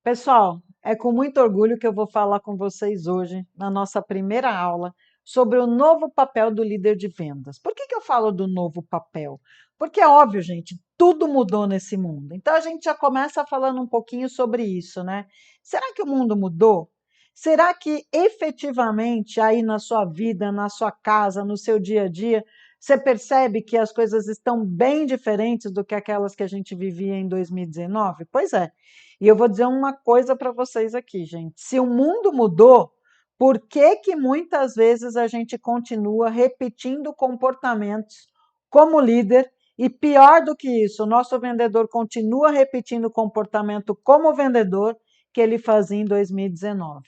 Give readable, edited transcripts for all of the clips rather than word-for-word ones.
Pessoal, é com muito orgulho que eu vou falar com vocês hoje, na nossa primeira aula, sobre o novo papel do líder de vendas. Por que eu falo do novo papel? Porque é óbvio, gente, tudo mudou nesse mundo. Então a gente já começa falando um pouquinho sobre isso, né? Será que o mundo mudou? Será que efetivamente aí na sua vida, na sua casa, no seu dia a dia, você percebe que as coisas estão bem diferentes do que aquelas que a gente vivia em 2019? Pois é. E eu vou dizer uma coisa para vocês aqui, gente. Se o mundo mudou, por que que muitas vezes a gente continua repetindo comportamentos como líder? E pior do que isso, o nosso vendedor continua repetindo o comportamento como vendedor que ele fazia em 2019.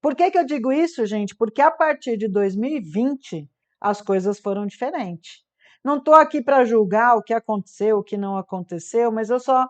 Por que que eu digo isso, gente? Porque a partir de 2020 as coisas foram diferentes. Não estou aqui para julgar o que aconteceu, o que não aconteceu, mas eu só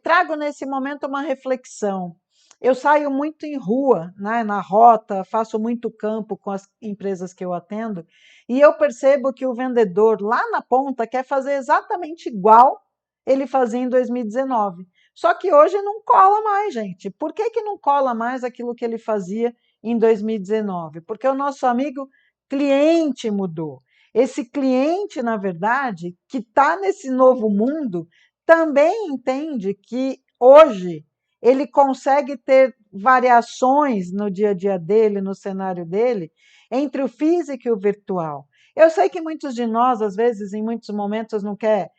trago nesse momento uma reflexão. Eu saio muito em rua, né, na rota, faço muito campo com as empresas que eu atendo, e eu percebo que o vendedor lá na ponta quer fazer exatamente igual ele fazia em 2019. Só que hoje não cola mais, gente. Por que que não cola mais aquilo que ele fazia em 2019? Porque o nosso amigo cliente mudou. Esse cliente, na verdade, que está nesse novo mundo, também entende que hoje ele consegue ter variações no dia a dia dele, no cenário dele, entre o físico e o virtual. Eu sei que muitos de nós, às vezes, em muitos momentos, não quer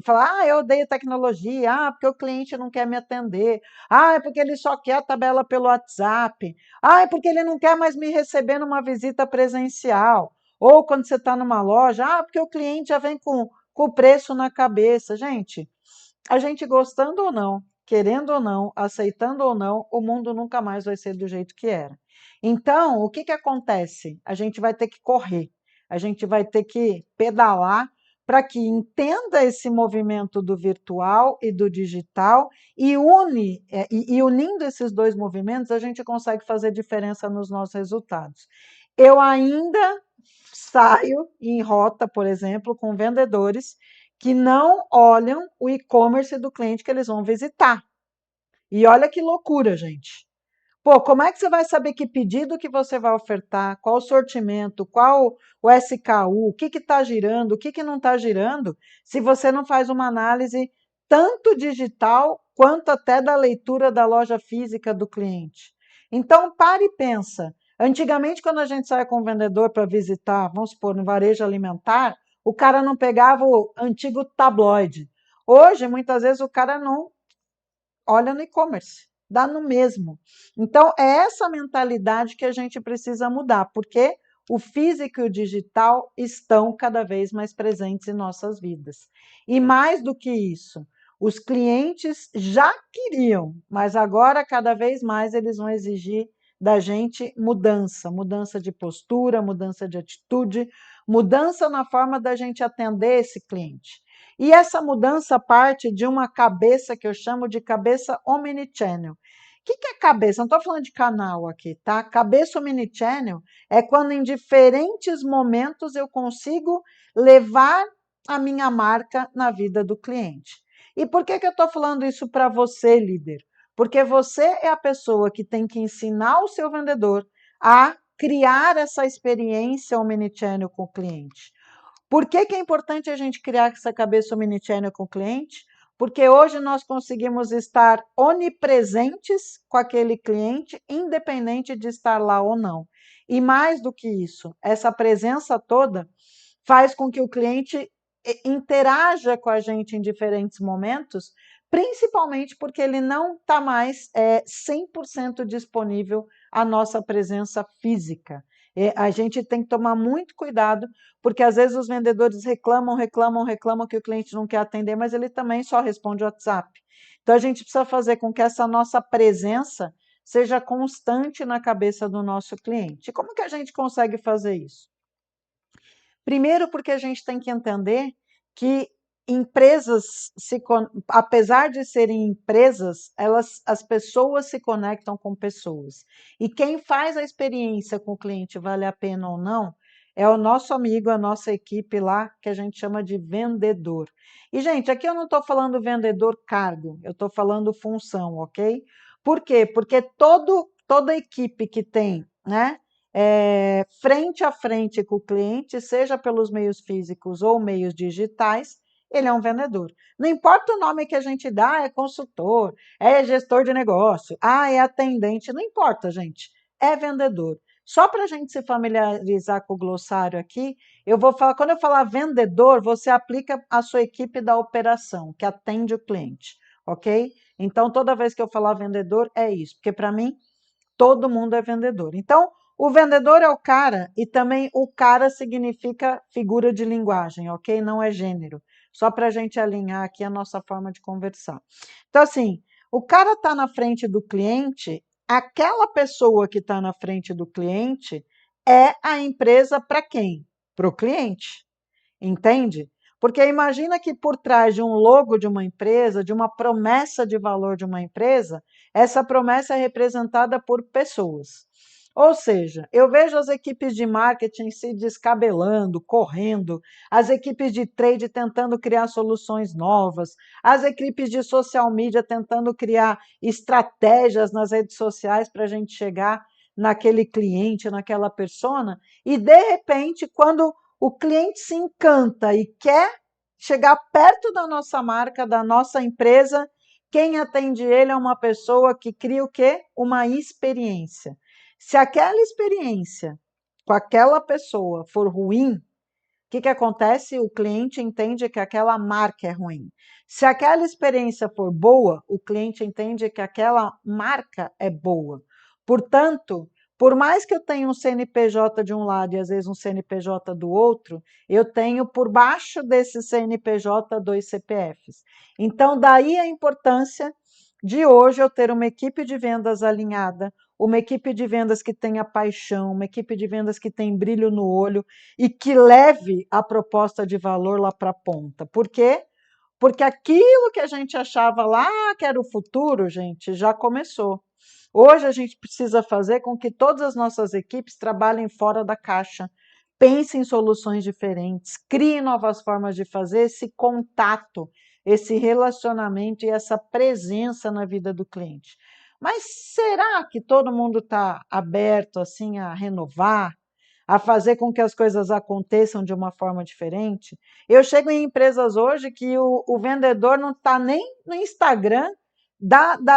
falar, eu odeio tecnologia, porque o cliente não quer me atender, é porque ele só quer a tabela pelo WhatsApp, é porque ele não quer mais me receber numa visita presencial, ou quando você está numa loja, porque o cliente já vem com o preço na cabeça. Gente, a gente gostando ou não, querendo ou não, aceitando ou não, o mundo nunca mais vai ser do jeito que era. Então, o que que acontece? A gente vai ter que correr, a gente vai ter que pedalar para que entenda esse movimento do virtual e do digital e unindo esses dois movimentos, a gente consegue fazer diferença nos nossos resultados. Eu ainda saio em rota, por exemplo, com vendedores que não olham o e-commerce do cliente que eles vão visitar. E olha que loucura, gente. Pô, como é que você vai saber que pedido que você vai ofertar, qual o sortimento, qual o SKU, o que está girando, o que não está girando, se você não faz uma análise tanto digital quanto até da leitura da loja física do cliente? Então, pare e pensa. Antigamente, quando a gente saia com o vendedor para visitar, vamos supor, no varejo alimentar, o cara não pegava o antigo tabloide. Hoje, muitas vezes, o cara não olha no e-commerce, dá no mesmo. Então, é essa mentalidade que a gente precisa mudar, porque o físico e o digital estão cada vez mais presentes em nossas vidas. E mais do que isso, os clientes já queriam, mas agora cada vez mais eles vão exigir da gente mudança, mudança de postura, mudança de atitude, mudança na forma da gente atender esse cliente. E essa mudança parte de uma cabeça que eu chamo de cabeça omnichannel. O que é cabeça? Não estou falando de canal aqui, tá? Cabeça omnichannel é quando em diferentes momentos eu consigo levar a minha marca na vida do cliente. E por que eu estou falando isso para você, líder? Porque você é a pessoa que tem que ensinar o seu vendedor a criar essa experiência omnichannel com o cliente. Por que que é importante a gente criar essa cabeça omnichannel com o cliente? Porque hoje nós conseguimos estar onipresentes com aquele cliente, independente de estar lá ou não. E mais do que isso, essa presença toda faz com que o cliente interaja com a gente em diferentes momentos, principalmente porque ele não está mais 100% disponível à nossa presença física. A gente tem que tomar muito cuidado, porque às vezes os vendedores reclamam que o cliente não quer atender, mas ele também só responde o WhatsApp. Então a gente precisa fazer com que essa nossa presença seja constante na cabeça do nosso cliente. E como que a gente consegue fazer isso? Primeiro, porque a gente tem que entender que empresas, apesar de serem empresas, as pessoas se conectam com pessoas. E quem faz a experiência com o cliente vale a pena ou não, é o nosso amigo, a nossa equipe lá, que a gente chama de vendedor. E, gente, aqui eu não estou falando vendedor cargo, eu estou falando função, ok? Por quê? Porque toda equipe que tem, né, frente a frente com o cliente, seja pelos meios físicos ou meios digitais, ele é um vendedor. Não importa o nome que a gente dá, é consultor, é gestor de negócio, é atendente, não importa, gente, é vendedor. Só para a gente se familiarizar com o glossário aqui, eu vou falar, quando eu falar vendedor, você aplica a sua equipe da operação, que atende o cliente, ok? Então, toda vez que eu falar vendedor, é isso, porque para mim, todo mundo é vendedor. Então, o vendedor é o cara, e também o cara significa figura de linguagem, ok? Não é gênero. Só para a gente alinhar aqui a nossa forma de conversar. Então, assim, o cara está na frente do cliente, aquela pessoa que está na frente do cliente é a empresa para quem? Para o cliente. Entende? Porque imagina que por trás de um logo de uma empresa, de uma promessa de valor de uma empresa, essa promessa é representada por pessoas. Ou seja, eu vejo as equipes de marketing se descabelando, correndo, as equipes de trade tentando criar soluções novas, as equipes de social media tentando criar estratégias nas redes sociais para a gente chegar naquele cliente, naquela persona, e de repente, quando o cliente se encanta e quer chegar perto da nossa marca, da nossa empresa, quem atende ele é uma pessoa que cria o quê? Uma experiência. Se aquela experiência com aquela pessoa for ruim, o que acontece? O cliente entende que aquela marca é ruim. Se aquela experiência for boa, o cliente entende que aquela marca é boa. Portanto, por mais que eu tenha um CNPJ de um lado e às vezes um CNPJ do outro, eu tenho por baixo desse CNPJ 2 CPFs. Então, daí a importância de hoje eu ter uma equipe de vendas alinhada, uma equipe de vendas que tenha paixão, uma equipe de vendas que tem brilho no olho e que leve a proposta de valor lá para a ponta. Por quê? Porque aquilo que a gente achava lá que era o futuro, gente, já começou. Hoje a gente precisa fazer com que todas as nossas equipes trabalhem fora da caixa, pensem em soluções diferentes, criem novas formas de fazer esse contato, esse relacionamento e essa presença na vida do cliente. Mas será que todo mundo está aberto assim a renovar, a fazer com que as coisas aconteçam de uma forma diferente? Eu chego em empresas hoje que o vendedor não está nem no Instagram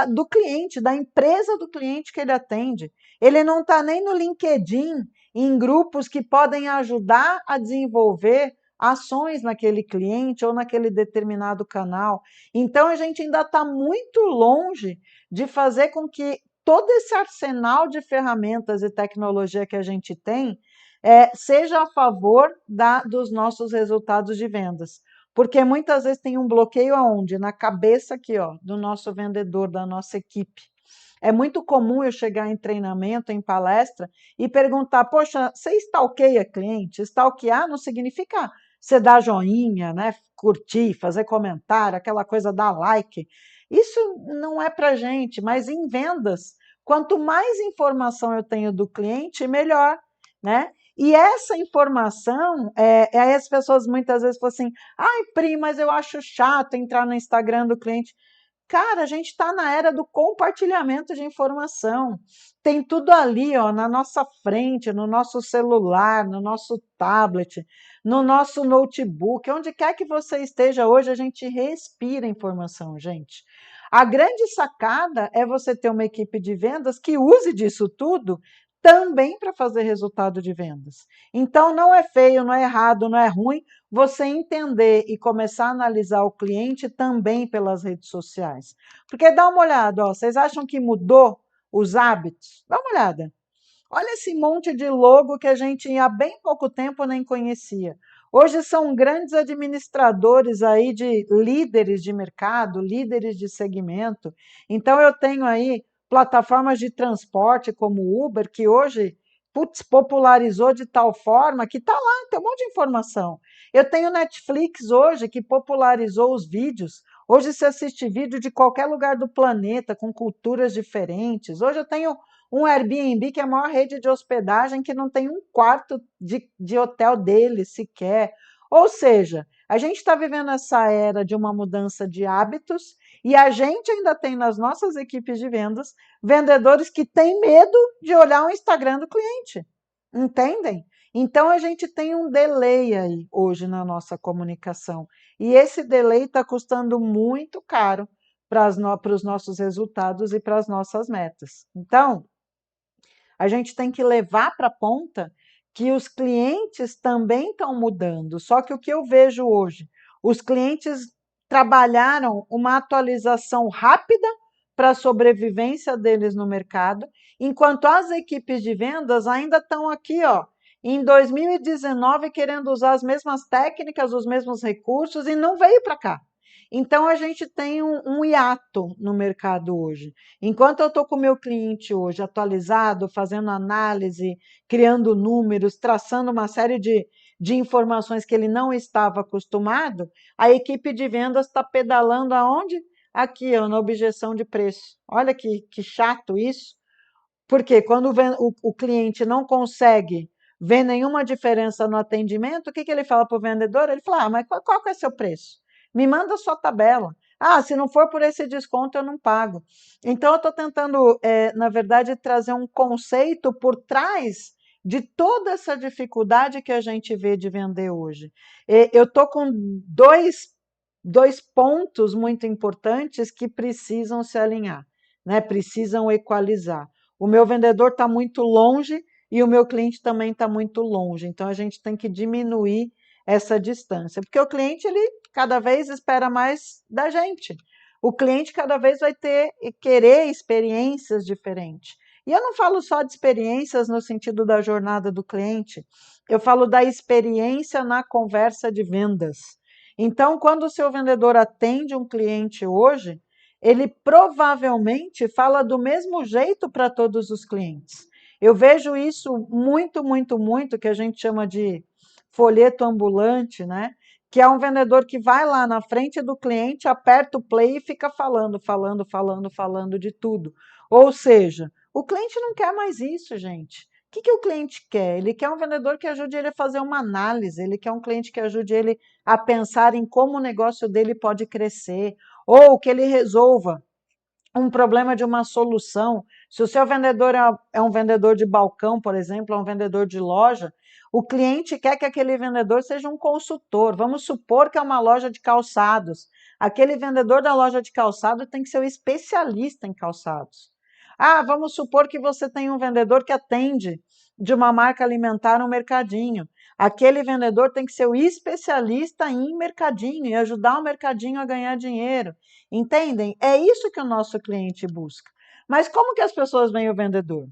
do cliente, da empresa do cliente que ele atende. Ele não está nem no LinkedIn, em grupos que podem ajudar a desenvolver ações naquele cliente ou naquele determinado canal. Então, a gente ainda está muito longe de fazer com que todo esse arsenal de ferramentas e tecnologia que a gente tem seja a favor dos nossos resultados de vendas. Porque muitas vezes tem um bloqueio aonde? Na cabeça aqui, ó, do nosso vendedor, da nossa equipe. É muito comum eu chegar em treinamento, em palestra, e perguntar, poxa, você stalkeia cliente? Stalkear não significa você dar joinha, né? Curtir, fazer comentário, aquela coisa, dar like. Isso não é para gente, mas em vendas, quanto mais informação eu tenho do cliente, melhor, né? E essa informação, aí as pessoas muitas vezes falam assim, ai, Pri, mas eu acho chato entrar no Instagram do cliente. Cara, a gente está na era do compartilhamento de informação. Tem tudo ali, ó, na nossa frente, no nosso celular, no nosso tablet, no nosso notebook, onde quer que você esteja hoje, a gente respira informação, gente. A grande sacada é você ter uma equipe de vendas que use disso tudo também para fazer resultado de vendas. Então, não é feio, não é errado, não é ruim você entender e começar a analisar o cliente também pelas redes sociais. Porque dá uma olhada, ó, vocês acham que mudou os hábitos? Dá uma olhada. Olha esse monte de logo que a gente há bem pouco tempo nem conhecia. Hoje são grandes administradores aí de líderes de mercado, líderes de segmento. Então eu tenho aí plataformas de transporte como o Uber, que hoje popularizou de tal forma que está lá, tem um monte de informação. Eu tenho Netflix hoje, que popularizou os vídeos. Hoje se assiste vídeo de qualquer lugar do planeta, com culturas diferentes. Hoje eu tenho um Airbnb, que é a maior rede de hospedagem, que não tem um quarto de hotel dele sequer. Ou seja, a gente está vivendo essa era de uma mudança de hábitos E a gente ainda tem nas nossas equipes de vendas vendedores que têm medo de olhar o Instagram do cliente. Entendem? Então a gente tem um delay aí hoje na nossa comunicação. E esse delay está custando muito caro para os nossos resultados e para as nossas metas. Então, a gente tem que levar para a ponta que os clientes também estão mudando. Só que o que eu vejo hoje, os clientes trabalharam uma atualização rápida para a sobrevivência deles no mercado, enquanto as equipes de vendas ainda estão aqui, ó, em 2019 querendo usar as mesmas técnicas, os mesmos recursos e não veio para cá. Então a gente tem um hiato no mercado hoje. Enquanto eu estou com o meu cliente hoje atualizado, fazendo análise, criando números, traçando uma série de informações que ele não estava acostumado, a equipe de vendas está pedalando aonde? Aqui, ó, na objeção de preço. Olha que chato isso, porque quando o cliente não consegue ver nenhuma diferença no atendimento, o que ele fala para o vendedor? Ele fala, mas qual que é o seu preço? Me manda a sua tabela. Ah, se não for por esse desconto, eu não pago. Então, eu estou tentando, na verdade, trazer um conceito por trás de toda essa dificuldade que a gente vê de vender hoje. Eu estou com dois pontos muito importantes que precisam se alinhar, né? Precisam equalizar. O meu vendedor está muito longe e o meu cliente também está muito longe. Então, a gente tem que diminuir essa distância, porque o cliente, ele cada vez espera mais da gente. O cliente cada vez vai querer experiências diferentes. E eu não falo só de experiências no sentido da jornada do cliente, eu falo da experiência na conversa de vendas. Então, quando o seu vendedor atende um cliente hoje, ele provavelmente fala do mesmo jeito para todos os clientes. Eu vejo isso muito, muito, muito, que a gente chama de folheto ambulante, né? Que é um vendedor que vai lá na frente do cliente, aperta o play e fica falando de tudo. Ou seja, o cliente não quer mais isso, gente. O que o cliente quer? Ele quer um vendedor que ajude ele a fazer uma análise, ele quer um cliente que ajude ele a pensar em como o negócio dele pode crescer, ou que ele resolva um problema de uma solução. Se o seu vendedor é um vendedor de balcão, por exemplo, é um vendedor de loja, o cliente quer que aquele vendedor seja um consultor. Vamos supor que é uma loja de calçados. Aquele vendedor da loja de calçado tem que ser um especialista em calçados. Ah, vamos supor que você tem um vendedor que atende de uma marca alimentar um mercadinho. Aquele vendedor tem que ser o especialista em mercadinho e ajudar o mercadinho a ganhar dinheiro. Entendem? É isso que o nosso cliente busca. Mas como que as pessoas veem o vendedor?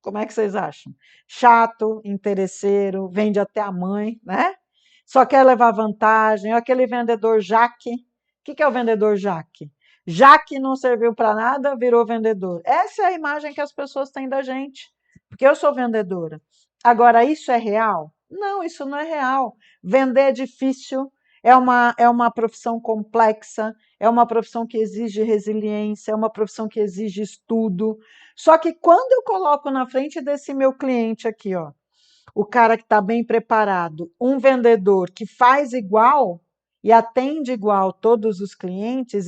Como é que vocês acham? Chato, interesseiro, vende até a mãe, né? Só quer levar vantagem. Aquele vendedor Jaque. O que é o vendedor Jaque? Jaque não serviu para nada, virou vendedor. Essa é a imagem que as pessoas têm da gente, porque eu sou vendedora. Agora, isso é real? Não, isso não é real. Vender é difícil, é uma profissão complexa, é uma profissão que exige resiliência, é uma profissão que exige estudo. Só que quando eu coloco na frente desse meu cliente aqui, ó, o cara que está bem preparado, um vendedor que faz igual e atende igual todos os clientes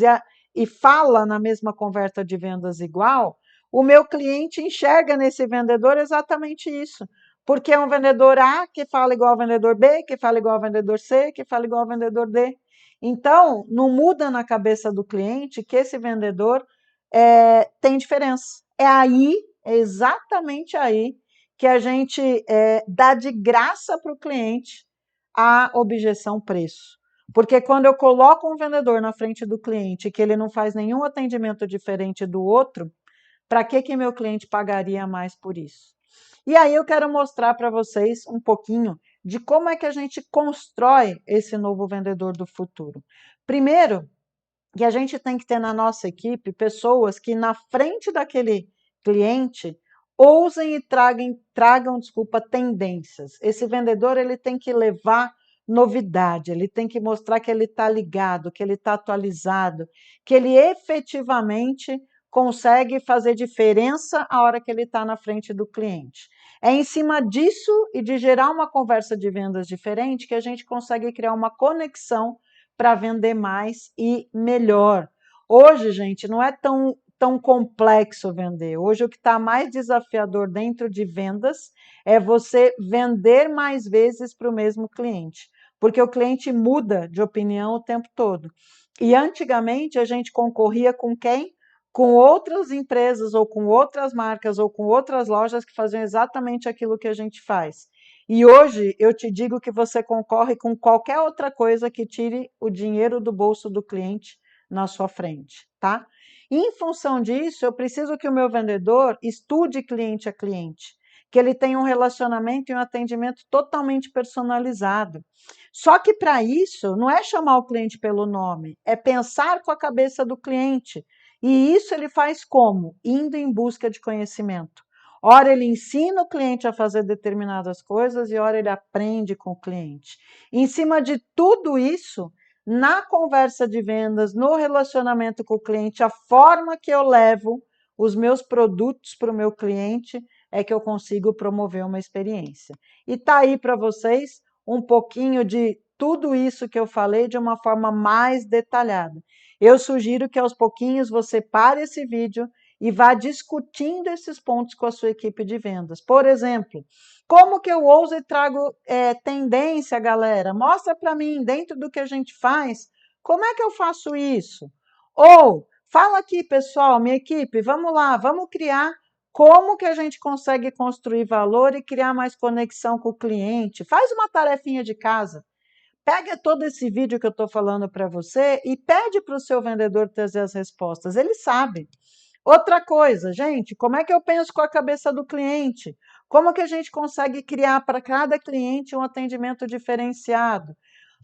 e fala na mesma conversa de vendas igual, o meu cliente enxerga nesse vendedor exatamente isso. Porque é um vendedor A que fala igual ao vendedor B, que fala igual ao vendedor C, que fala igual ao vendedor D. Então, não muda na cabeça do cliente que esse vendedor tem diferença. É exatamente aí, que a gente dá de graça para o cliente a objeção preço. Porque quando eu coloco um vendedor na frente do cliente que ele não faz nenhum atendimento diferente do outro, para que meu cliente pagaria mais por isso? E aí eu quero mostrar para vocês um pouquinho de como é que a gente constrói esse novo vendedor do futuro. Primeiro, que a gente tem que ter na nossa equipe pessoas que na frente daquele cliente ousem e tragam, tendências. Esse vendedor ele tem que levar novidade, ele tem que mostrar que ele está ligado, que ele está atualizado, que ele efetivamente consegue fazer diferença a hora que ele está na frente do cliente. É em cima disso e de gerar uma conversa de vendas diferente que a gente consegue criar uma conexão para vender mais e melhor. Hoje, gente, não é tão complexo vender. Hoje, o que está mais desafiador dentro de vendas é você vender mais vezes para o mesmo cliente, porque o cliente muda de opinião o tempo todo. E antigamente a gente concorria com quem? Com outras empresas, ou com outras marcas, ou com outras lojas que faziam exatamente aquilo que a gente faz. E hoje eu te digo que você concorre com qualquer outra coisa que tire o dinheiro do bolso do cliente na sua frente, tá? Em função disso, eu preciso que o meu vendedor estude cliente a cliente, que ele tenha um relacionamento e um atendimento totalmente personalizado. Só que para isso, não é chamar o cliente pelo nome, é pensar com a cabeça do cliente. E isso ele faz como? Indo em busca de conhecimento. Ora, ele ensina o cliente a fazer determinadas coisas e ora, ele aprende com o cliente. Em cima de tudo isso, na conversa de vendas, no relacionamento com o cliente, a forma que eu levo os meus produtos para o meu cliente é que eu consigo promover uma experiência. E tá aí para vocês um pouquinho de tudo isso que eu falei de uma forma mais detalhada. Eu sugiro que aos pouquinhos você pare esse vídeo e vá discutindo esses pontos com a sua equipe de vendas. Por exemplo, como que eu ouso e trago tendência, galera? Mostra para mim, dentro do que a gente faz, como é que eu faço isso? Ou, fala aqui, pessoal, minha equipe, vamos lá, vamos criar como que a gente consegue construir valor e criar mais conexão com o cliente. Faz uma tarefinha de casa. Pega todo esse vídeo que eu estou falando para você e pede para o seu vendedor trazer as respostas. Ele sabe. Outra coisa, gente, como é que eu penso com a cabeça do cliente? Como que a gente consegue criar para cada cliente um atendimento diferenciado?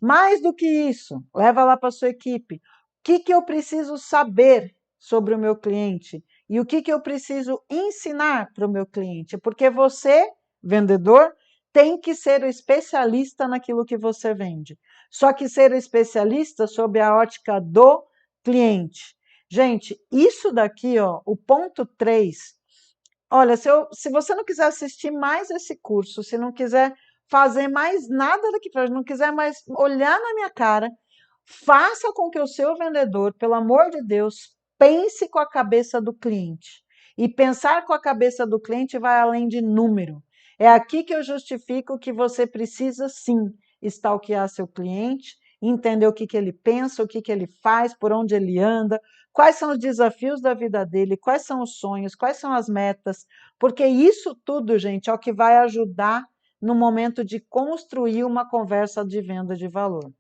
Mais do que isso, leva lá para a sua equipe. O que eu preciso saber sobre o meu cliente? E o que eu preciso ensinar para o meu cliente? Porque você, vendedor, tem que ser o especialista naquilo que você vende. Só que ser o especialista sob a ótica do cliente. Gente, isso daqui, ó, o ponto 3. Olha, se você não quiser assistir mais esse curso, se não quiser fazer mais nada daqui para não quiser mais olhar na minha cara, faça com que o seu vendedor, pelo amor de Deus, pense com a cabeça do cliente. E pensar com a cabeça do cliente vai além de número. É aqui que eu justifico que você precisa sim stalkear seu cliente, entender o que ele pensa, o que ele faz, por onde ele anda, quais são os desafios da vida dele, quais são os sonhos, quais são as metas, porque isso tudo, gente, é o que vai ajudar no momento de construir uma conversa de venda de valor,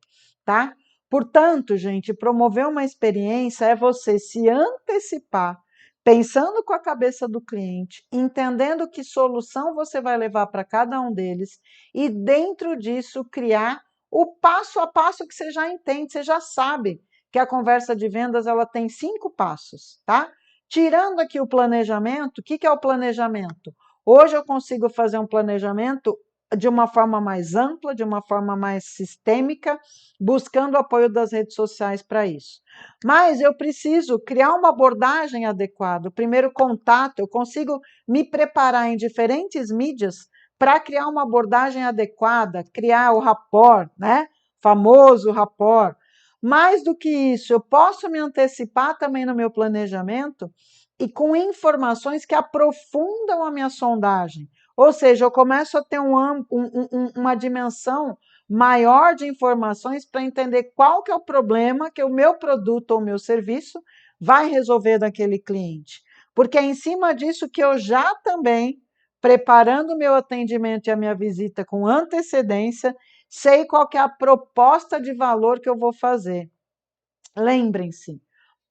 tá? Portanto, gente, promover uma experiência é você se antecipar, pensando com a cabeça do cliente, entendendo que solução você vai levar para cada um deles e, dentro disso, criar o passo a passo que você já entende, você já sabe que a conversa de vendas ela tem 5 passos, tá? Tirando aqui o planejamento, o que é o planejamento? Hoje eu consigo fazer um planejamento de uma forma mais ampla, de uma forma mais sistêmica, buscando o apoio das redes sociais para isso. Mas eu preciso criar uma abordagem adequada. O primeiro contato, eu consigo me preparar em diferentes mídias para criar uma abordagem adequada, criar o rapport, né? Famoso rapport. Mais do que isso, eu posso me antecipar também no meu planejamento e com informações que aprofundam a minha sondagem. Ou seja, eu começo a ter uma dimensão maior de informações para entender qual que é o problema que o meu produto ou o meu serviço vai resolver daquele cliente. Porque é em cima disso que eu já também, preparando o meu atendimento e a minha visita com antecedência, sei qual que é a proposta de valor que eu vou fazer. Lembrem-se,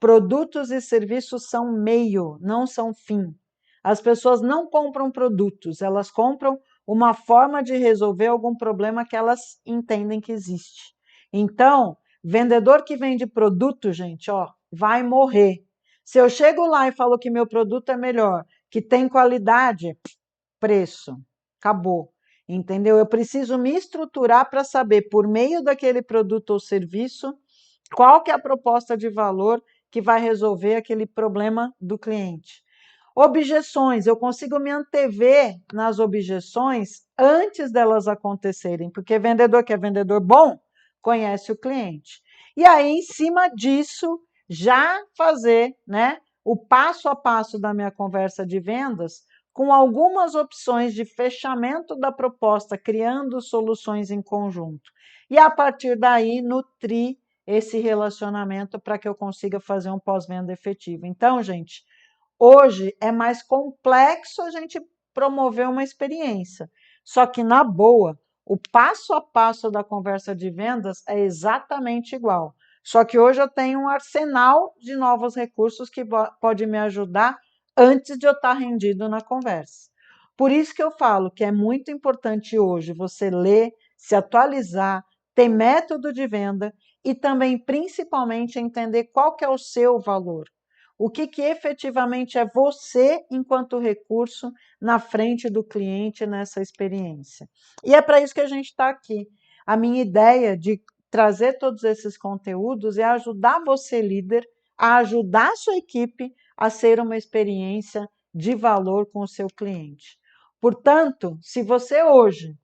produtos e serviços são meio, não são fim. As pessoas não compram produtos, elas compram uma forma de resolver algum problema que elas entendem que existe. Então, vendedor que vende produto, gente, ó, vai morrer. Se eu chego lá e falo que meu produto é melhor, que tem qualidade, preço, acabou. Entendeu? Eu preciso me estruturar para saber, por meio daquele produto ou serviço, qual que é a proposta de valor que vai resolver aquele problema do cliente. Objeções, eu consigo me antever nas objeções antes delas acontecerem, porque vendedor que é vendedor bom, conhece o cliente. E aí, em cima disso, já fazer, né, o passo a passo da minha conversa de vendas com algumas opções de fechamento da proposta, criando soluções em conjunto. E a partir daí, nutrir esse relacionamento para que eu consiga fazer um pós-venda efetivo. Então, gente, hoje é mais complexo a gente promover uma experiência. Só que, na boa, o passo a passo da conversa de vendas é exatamente igual. Só que hoje eu tenho um arsenal de novos recursos que pode me ajudar antes de eu estar rendido na conversa. Por isso que eu falo que é muito importante hoje você ler, se atualizar, ter método de venda e também, principalmente, entender qual que é o seu valor. O que efetivamente é você, enquanto recurso, na frente do cliente nessa experiência. E é para isso que a gente está aqui. A minha ideia de trazer todos esses conteúdos é ajudar você, líder, a ajudar a sua equipe a ser uma experiência de valor com o seu cliente. Portanto, se você hoje,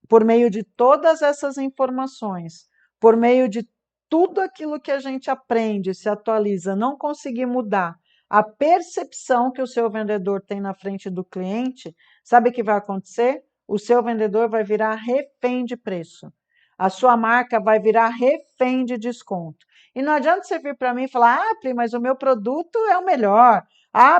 por meio de todas essas informações, por meio de tudo aquilo que a gente aprende, se atualiza, não conseguir mudar a percepção que o seu vendedor tem na frente do cliente, sabe o que vai acontecer? O seu vendedor vai virar refém de preço. A sua marca vai virar refém de desconto. E não adianta você vir para mim e falar, Pri, mas o meu produto é o melhor.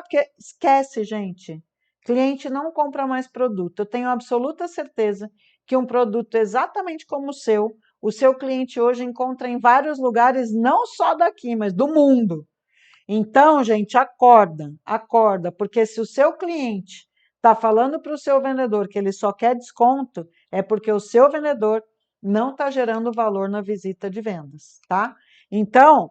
Porque esquece, gente. Cliente não compra mais produto. Eu tenho absoluta certeza que um produto exatamente como o seu cliente hoje encontra em vários lugares, não só daqui, mas do mundo. Então, gente, acorda, porque se o seu cliente está falando para o seu vendedor que ele só quer desconto, é porque o seu vendedor não está gerando valor na visita de vendas, tá? Então,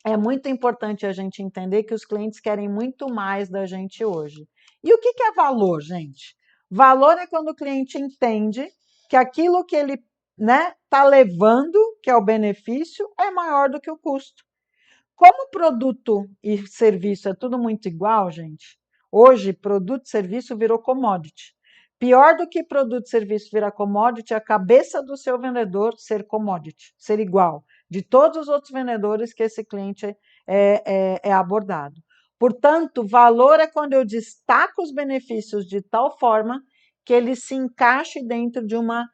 é muito importante a gente entender que os clientes querem muito mais da gente hoje. E o que é valor, gente? Valor é quando o cliente entende que aquilo que ele está levando, que é o benefício, é maior do que o custo. Como produto e serviço é tudo muito igual, gente, hoje produto e serviço virou commodity. Pior do que produto e serviço virar commodity é a cabeça do seu vendedor ser commodity, ser igual, de todos os outros vendedores que esse cliente é abordado. Portanto, valor é quando eu destaco os benefícios de tal forma que ele se encaixe dentro de uma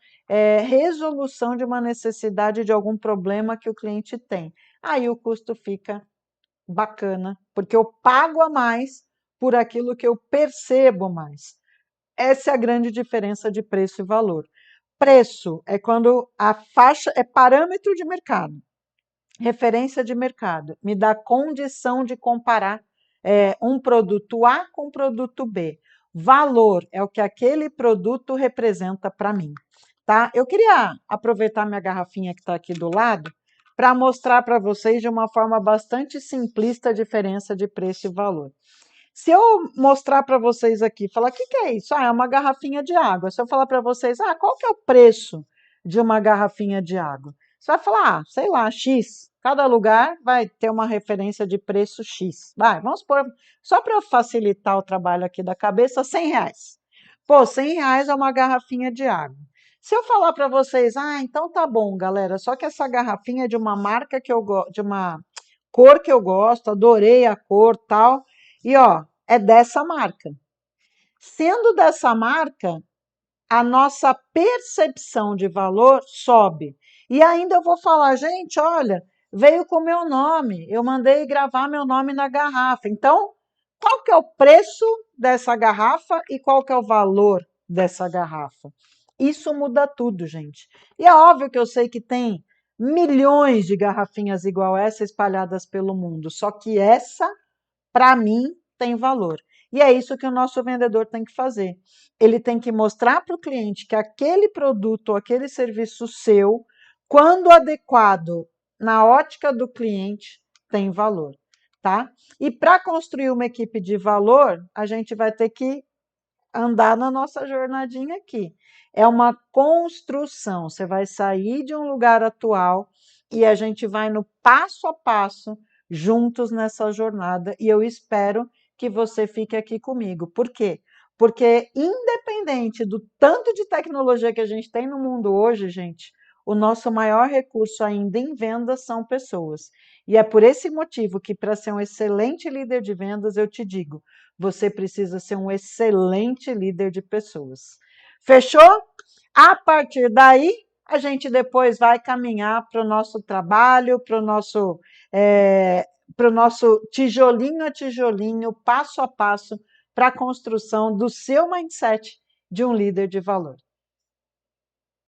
resolução de uma necessidade de algum problema que o cliente tem. Aí o custo fica bacana, porque eu pago a mais por aquilo que eu percebo mais. Essa é a grande diferença de preço e valor. Preço é quando a faixa é parâmetro de mercado, referência de mercado, me dá condição de comparar um produto A com um produto B. Valor é o que aquele produto representa para mim. Tá? Eu queria aproveitar minha garrafinha que está aqui do lado para mostrar para vocês de uma forma bastante simplista a diferença de preço e valor. Se eu mostrar para vocês aqui, falar, o que é isso? É uma garrafinha de água. Se eu falar para vocês, qual que é o preço de uma garrafinha de água? Você vai falar, sei lá, X. Cada lugar vai ter uma referência de preço X. Vamos pôr, só para facilitar o trabalho aqui da cabeça, R$ 100. Pô, R$ 100 é uma garrafinha de água. Se eu falar para vocês, então tá bom, galera, só que essa garrafinha é de uma marca que eu gosto, de uma cor que eu gosto, adorei a cor, tal, e é dessa marca. Sendo dessa marca, a nossa percepção de valor sobe. E ainda eu vou falar, gente, olha, veio com meu nome, eu mandei gravar meu nome na garrafa. Então, qual que é o preço dessa garrafa e qual que é o valor dessa garrafa? Isso muda tudo, gente. E é óbvio que eu sei que tem milhões de garrafinhas igual essa espalhadas pelo mundo, só que essa, para mim, tem valor. E é isso que o nosso vendedor tem que fazer. Ele tem que mostrar para o cliente que aquele produto ou aquele serviço seu, quando adequado na ótica do cliente, tem valor, tá? E para construir uma equipe de valor, a gente vai ter que andar na nossa jornadinha aqui. É uma construção. Você vai sair de um lugar atual e a gente vai no passo a passo juntos nessa jornada. E eu espero que você fique aqui comigo. Por quê? Porque independente do tanto de tecnologia que a gente tem no mundo hoje, gente, o nosso maior recurso ainda em vendas são pessoas. E é por esse motivo que, para ser um excelente líder de vendas, eu te digo, você precisa ser um excelente líder de pessoas. Fechou? A partir daí, a gente depois vai caminhar para o nosso trabalho, para o nosso tijolinho a tijolinho, passo a passo, para a construção do seu mindset de um líder de valor.